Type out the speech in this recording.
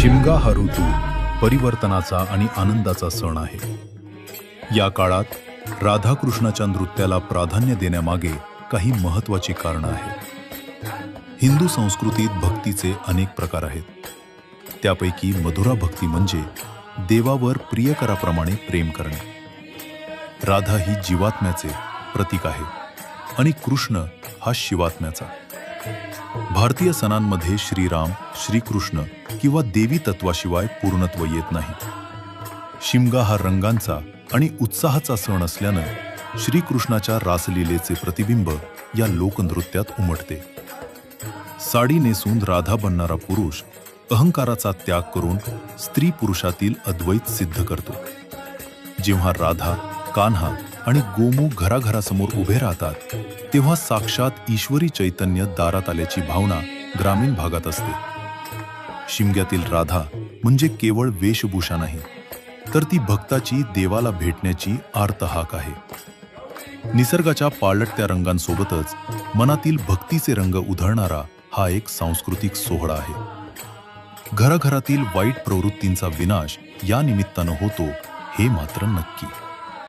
शिमगा हा ऋतू परिवर्तनाचा आणि आनंदाचा सण आहे. या काळात राधाकृष्णाच्या नृत्याला प्राधान्य देण्यामागे काही महत्त्वाची कारणं आहेत. हिंदू संस्कृतीत भक्तीचे अनेक प्रकार आहेत. त्यापैकी मधुरा भक्ती म्हणजे देवावर प्रियकराप्रमाणे प्रेम करणे. राधा ही जीवात्म्याचे प्रतीक आहे आणि कृष्ण हा शिवात्म्याचा. भारतीय सणांमध्ये श्रीराम, श्रीकृष्ण किंवा देवी तत्वाशिवाय पूर्णत्व येत नाही. शिमगा हा रंगांचा आणि उत्साहाचा सण असल्यानं श्रीकृष्णाच्या रासलीलेचे प्रतिबिंब या लोकनृत्यात उमटते. साडी नेसून राधा बनणारा पुरुष अहंकाराचा त्याग करून स्त्री पुरुषातील अद्वैत सिद्ध करतो. जेव्हा राधा, कान्हा आणि गोमू घराघरासमोर उभे राहतात तेव्हा साक्षात ईश्वरी चैतन्य दारात आल्याची भावना ग्रामीण भागात असते. शिमग्यातील राधा म्हणजे केवळ वेशभूषा नाही, तर ती भक्ताची देवाला भेटण्याची आर्त हाक आहे. निसर्गाच्या पाळटत्या रंगांसोबतच मनातील भक्तीचे रंग उधळणारा हा एक सांस्कृतिक सोहळा आहे. घराघरातील वाईट प्रवृत्तींचा विनाश या निमित्तानं होतो हे मात्र नक्की.